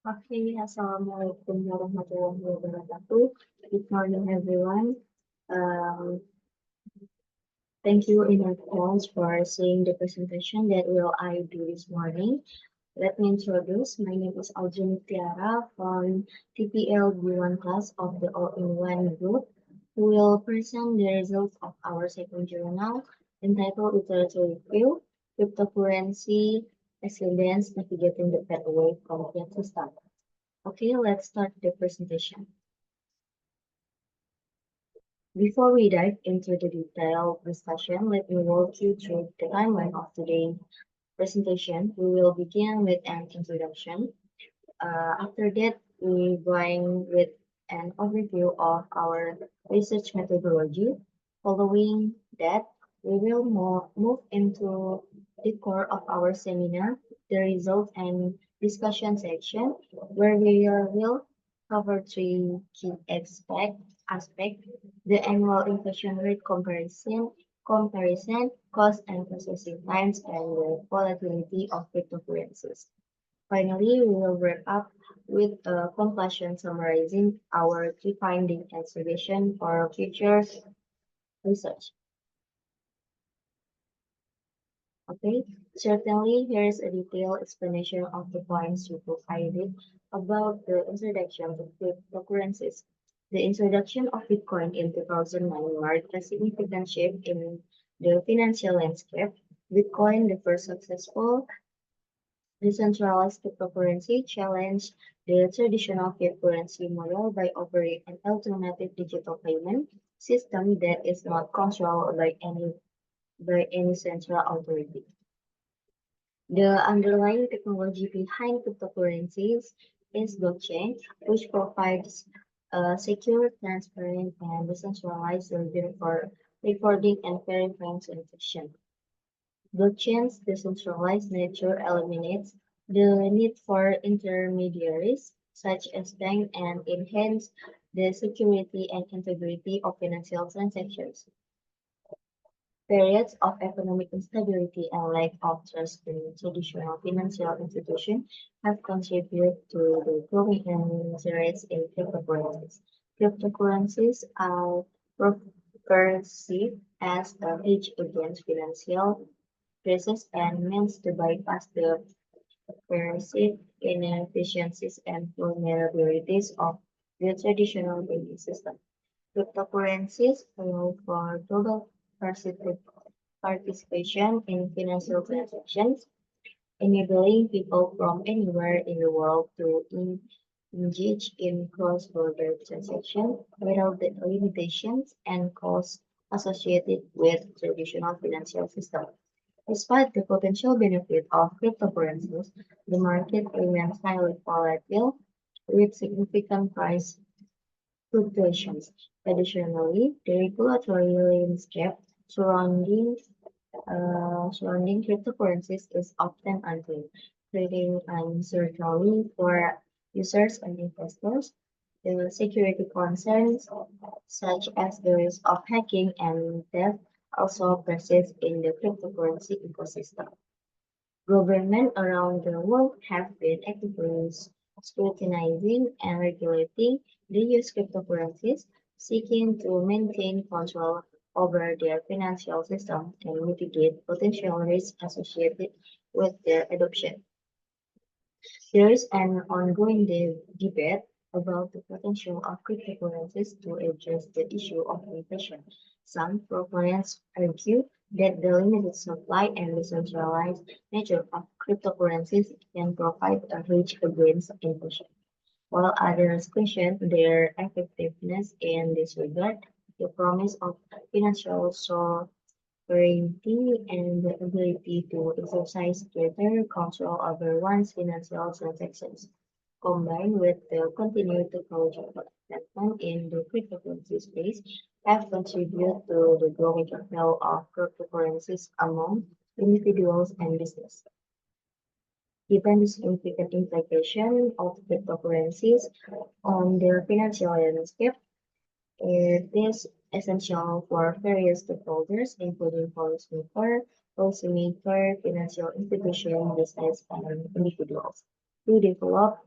Okay, Assalamualaikum warahmatullahi wabarakatuh. Good morning, everyone. Um, Thank you in advance for seeing the presentation that will I do this morning. Let me introduce. My name is Audrey Miftiara from TPL B1 class of the All-in-One group, who will present the results of our second journal entitled Literature Review, Cryptocurrency, Ascendance, Navigating the Pathway from Fiat System. Okay, let's start the presentation. Before we dive into the detailed discussion, let me walk you through the timeline of today's presentation. We will begin with an introduction. After that, we going with an overview of our research methodology. Following that, we will move into the core of our seminar, the results and discussion section, where we will cover three key aspects: the annual inflation rate comparison, cost and processing times, and the volatility of cryptocurrencies. Finally, we will wrap up with a conclusion summarizing our key findings and suggestions for future research. Okay, certainly here is a detailed explanation of the points you provided about the introduction of cryptocurrencies. The introduction of Bitcoin in 2009 marked a significant shift in the financial landscape. Bitcoin, the first successful decentralized cryptocurrency, challenged the traditional fiat currency model by offering an alternative digital payment system that is not controlled by any central authority. The underlying technology behind cryptocurrencies is blockchain, which provides a secure, transparent, and decentralized ledger for recording and verifying transactions. Blockchain's decentralized nature eliminates the need for intermediaries, such as banks, and enhances the security and integrity of financial transactions. Periods of economic instability and lack of trust in traditional financial institutions have contributed to the growing interest in cryptocurrencies. Cryptocurrencies are perceived as a hedge against financial crisis and means to bypass the perceived inefficiencies and vulnerabilities of the traditional banking system. Cryptocurrencies allow for global participation in financial transactions, enabling people from anywhere in the world to engage in cross-border transactions without the limitations and costs associated with traditional financial systems. Despite the potential benefit of cryptocurrencies, the market remains highly volatile with significant price fluctuations. Additionally, the regulatory landscape surrounding surrounding cryptocurrencies is often unclear, creating uncertainty for users and investors. The security concerns, such as the risk of hacking and theft, also persist in the cryptocurrency ecosystem. Governments around the world have been actively scrutinizing and regulating the use of cryptocurrencies, seeking to maintain control over their financial system and mitigate potential risks associated with their adoption. There is an ongoing debate about the potential of cryptocurrencies to address the issue of inflation. Some proponents argue that the limited supply and decentralized nature of cryptocurrencies can provide a hedge against inflation, while others question their effectiveness in this regard. The promise of financial sovereignty and the ability to exercise greater control over one's financial transactions, combined with the continued technological advancement in the cryptocurrency space, have contributed to the growing appeal of cryptocurrencies among individuals and businesses. Given the significant implication of cryptocurrencies on the financial landscape, it is essential for various stakeholders, including policymaker, financial institutions, business, and individuals, to develop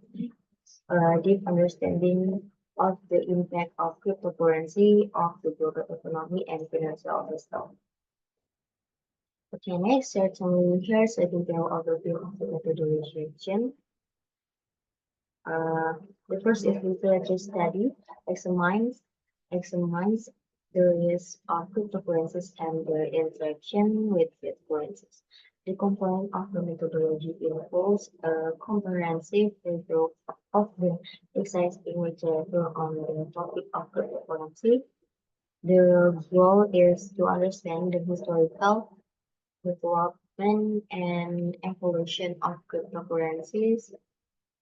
a deep understanding of the impact of cryptocurrency of the global economy and financial system. Okay, next, certainly here's a detailed overview of the methodology. Uh, the first is literature study examines examines the risk of cryptocurrencies and their interaction with fiat currencies. The component of the methodology involves a comprehensive review of the existing literature on the topic of cryptocurrency. The goal is to understand the historical development and evolution of cryptocurrencies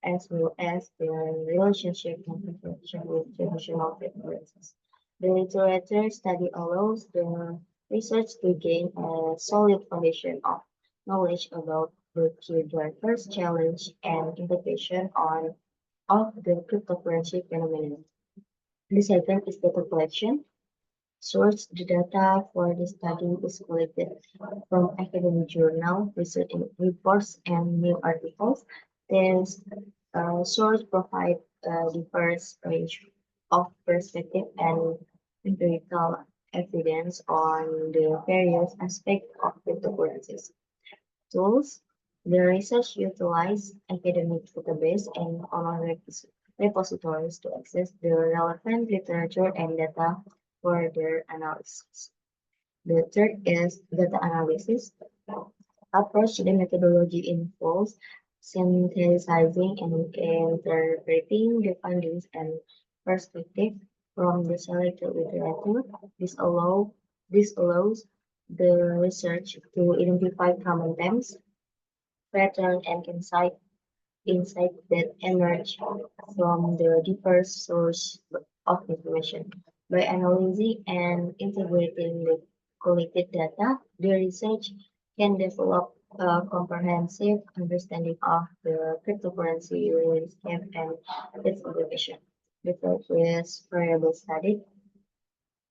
as well as their relationship and interaction with traditional preferences. The literature study allows the research to gain a solid foundation of knowledge about the key drivers, challenge, and implication on of the cryptocurrency phenomenon. The second is data collection. Source the data for the study is collected from academic journal, research reports, and new articles. This source provide a diverse range of perspective and empirical evidence on the various aspects of cryptocurrencies. Tools. The research utilize academic database and online repositories to access the relevant literature and data for their analysis. The third is data analysis. Approach the methodology involves synthesizing and interpreting the findings and perspective from the selected literature. This allows the research to identify common themes, pattern, and insight that emerge from the diverse source of information. By analyzing and integrating the collected data, the research can develop a comprehensive understanding of the cryptocurrency landscape and its application. The third is variable study.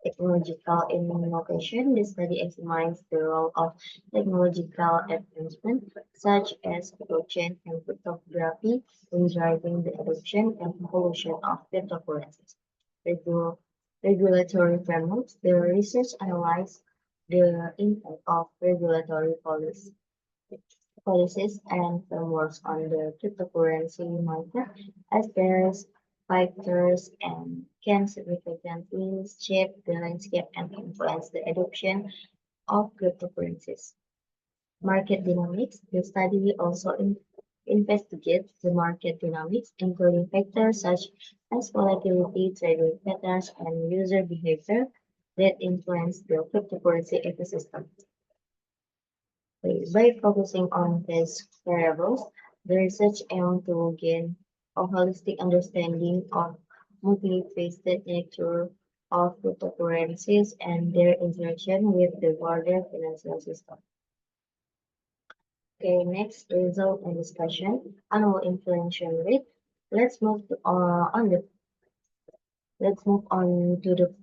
Technological innovation. The study examines the role of technological advancement, such as blockchain and cryptography, in driving the adoption and evolution of cryptocurrencies. Regu- Regulatory frameworks. The research analyzes the impact of regulatory policies and frameworks on the cryptocurrency market as various factors and can significantly shape the landscape and influence the adoption of cryptocurrencies. Market dynamics. The study also investigates the market dynamics, including factors such as volatility, trading patterns, and user behavior that influence the cryptocurrency ecosystem. By focusing on these variables, the research aims to gain a holistic understanding of multifaceted nature of cryptocurrencies and their interaction with the broader financial system. Okay, next result and discussion. Annual inflation rate. Let's move to, on the let's move on to the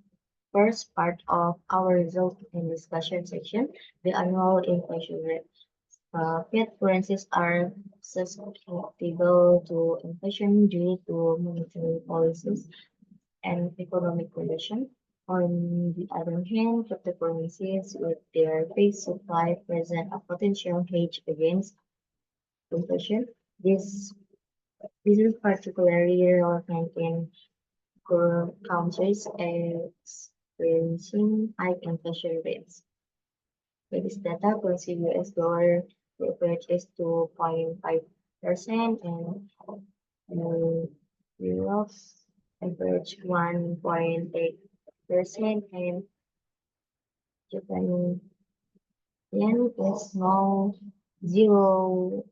first part of our result and discussion section, the annual inflation rate. Fiat currencies are susceptible to inflation due to monetary policies and economic conditions. On the other hand, cryptocurrencies with their base supply present a potential hedge against inflation. This, this is particularly relevant in countries experiencing high inflation rates. With this data, currency US dollar the average is 2.5% and Europe's average 1.8% and Japan yen is now 0.5%.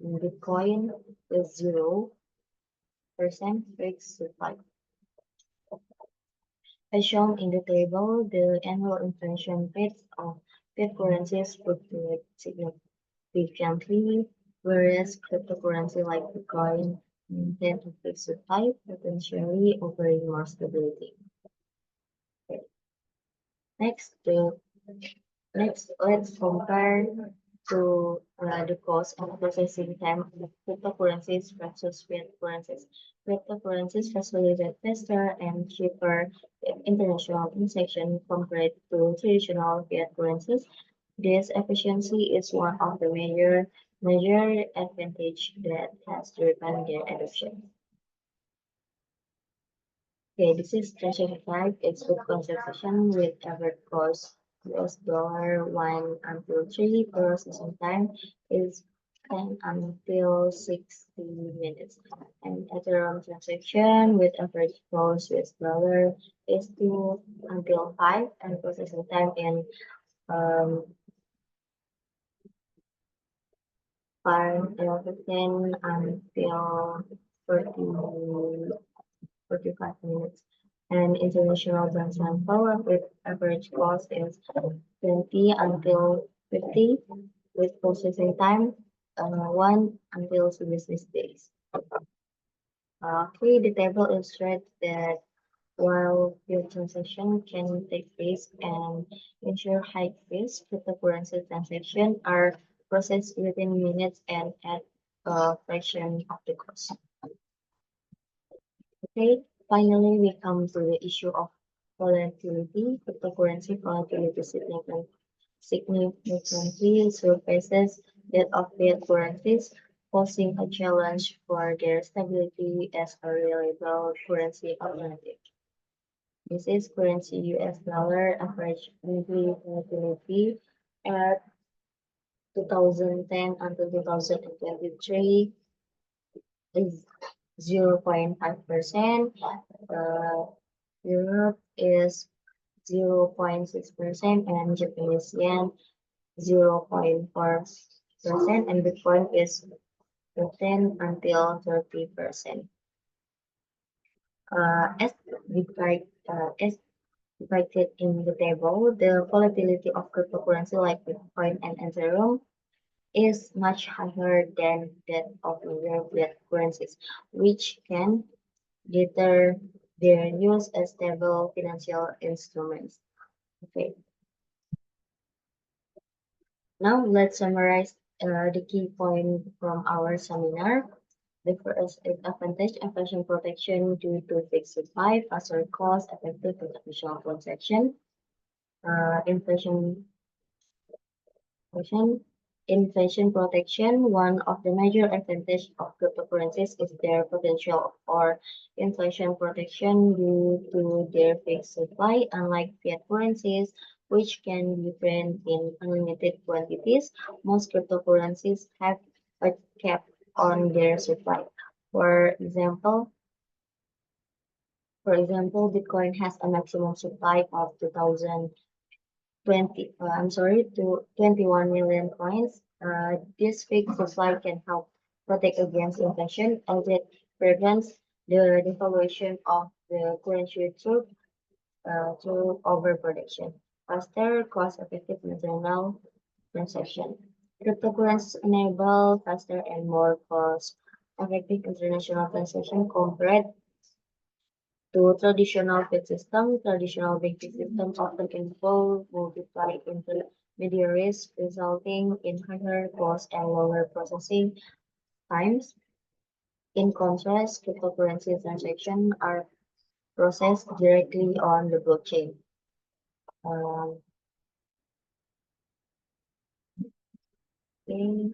Bitcoin is 0% fixed supply. As shown in the table, the annual inflation rates of fiat currencies fluctuate significantly, whereas cryptocurrency like Bitcoin maintain a fixed supply, potentially offering more stability. Okay. Next, let's compare to the cost and processing time of cryptocurrencies versus fiat currencies. Cryptocurrencies facilitate faster and cheaper international transaction compared to traditional fiat currencies. This efficiency is one of the major advantage that has driven their adoption. Okay, this is transaction type. It's the transaction with average cost US $1 until 3 processing time is 10 until 60 minutes. And Ethereum transaction with average cost US is 2 until 5 and processing time in um, 10 until 30 45 minutes. And international transaction follow with average cost is 20 until 50 with processing time 1 until 2 business days. Okay, the table illustrates that while your transaction can take place and ensure high fees, cryptocurrency transactions are processed within minutes and at a fraction of the cost. Okay, finally, we come to the issue of volatility. Cryptocurrency volatility significantly surpasses that of fiat currencies, posing a challenge for their stability as a reliable currency alternative. This is currency US average weekly volatility at 2010 until 2023 is 0.5%. Europe is 0.6% and Japanese yen 0.4% and Bitcoin is 10 until 30%. As depicted in the table, the volatility of cryptocurrency like Bitcoin and Ethereum is much higher than that of major fiat currencies, which can deter their use as stable financial instruments. Okay, now let's summarize the key point from our seminar. The first is advantage inflation protection due to fixed supply, faster cost, effective and efficient transaction. Inflation protection. Inflation protection. One of the major advantages of cryptocurrencies is their potential for inflation protection due to their fixed supply, unlike fiat currencies, which can be printed in unlimited quantities. Most cryptocurrencies have a cap on their supply. For example, Bitcoin has a maximum supply of 21 million coins. This fixed supply can help protect against inflation as it prevents the devaluation of the currency through overproduction. Faster, cost-effective internal transaction. Cryptocurrencies enable faster and more cost-effective international transaction compared to traditional fiat system. Traditional banking systems often involve multiple intermediaries, resulting in higher costs and lower processing times. In contrast, cryptocurrency transactions are processed directly on the blockchain. Um, okay.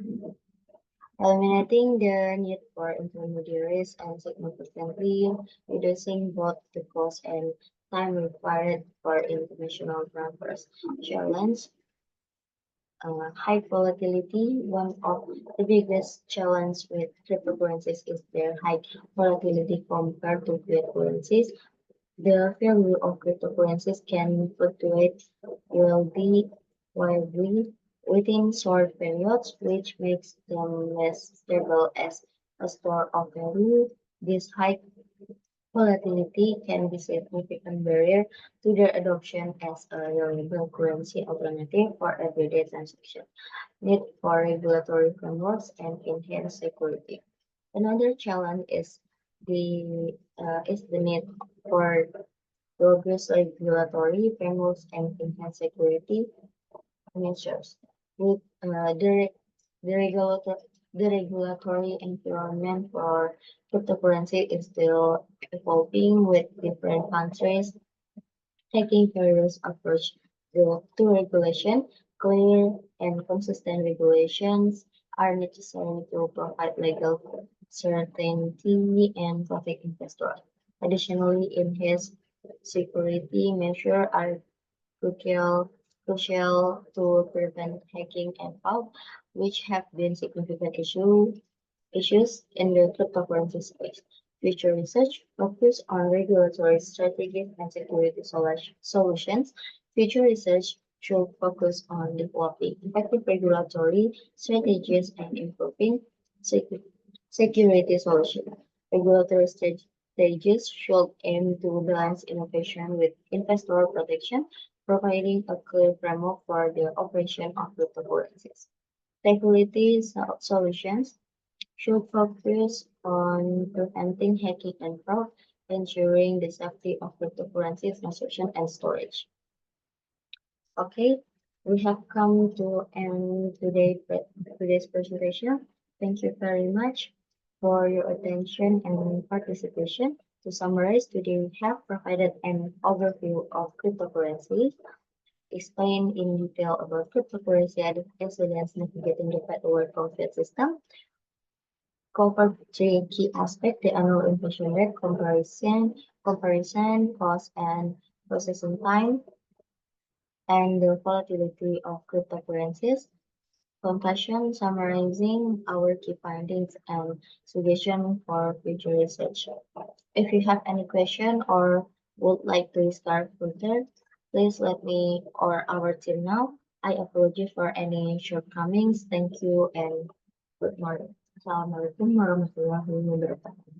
Eliminating the need for intermediaries and significantly reducing both the cost and time required for international transfers. Challenge high volatility. One of the biggest challenges with cryptocurrencies is their high volatility compared to fiat currencies. The value of cryptocurrencies can fluctuate wildly, wildly within short periods, which makes them less stable as a store of value. This high volatility can be a significant barrier to their adoption as a reliable currency alternative for everyday transactions. Need for regulatory frameworks and enhanced security. Another challenge is the need for robust regulatory frameworks and enhanced security measures. with the regulatory environment for cryptocurrency is still evolving with different countries taking various approach to regulation. Clear and consistent regulations are necessary to provide legal certainty and protect investors. Additionally, enhanced security measures are crucial, crucial to prevent hacking and fraud, which have been significant issues in the cryptocurrency space. Future research focus on regulatory strategies and security solutions. Future research should focus on developing effective regulatory strategies and improving secu- security solutions. Regulatory strategies should aim to balance innovation with investor protection, providing a clear framework for the operation of cryptocurrencies. Security solutions should focus on preventing hacking and fraud, ensuring the safety of cryptocurrency transaction and storage. Okay, we have come to end today's presentation. Thank you very much for your attention and participation. To summarize, today we have provided an overview of cryptocurrency, explained in detail about cryptocurrency and Ascendance navigating the federal fiat system, covered three key aspects: the annual inflation rate comparison, cost and processing time, and the volatility of cryptocurrencies. Conclusion summarizing our key findings and suggestions for future research. If you have any question or would like to start further, please let me or our team know. I apologize for any shortcomings. Thank you and good morning. Assalamualaikum warahmatullahi wabarakatuh.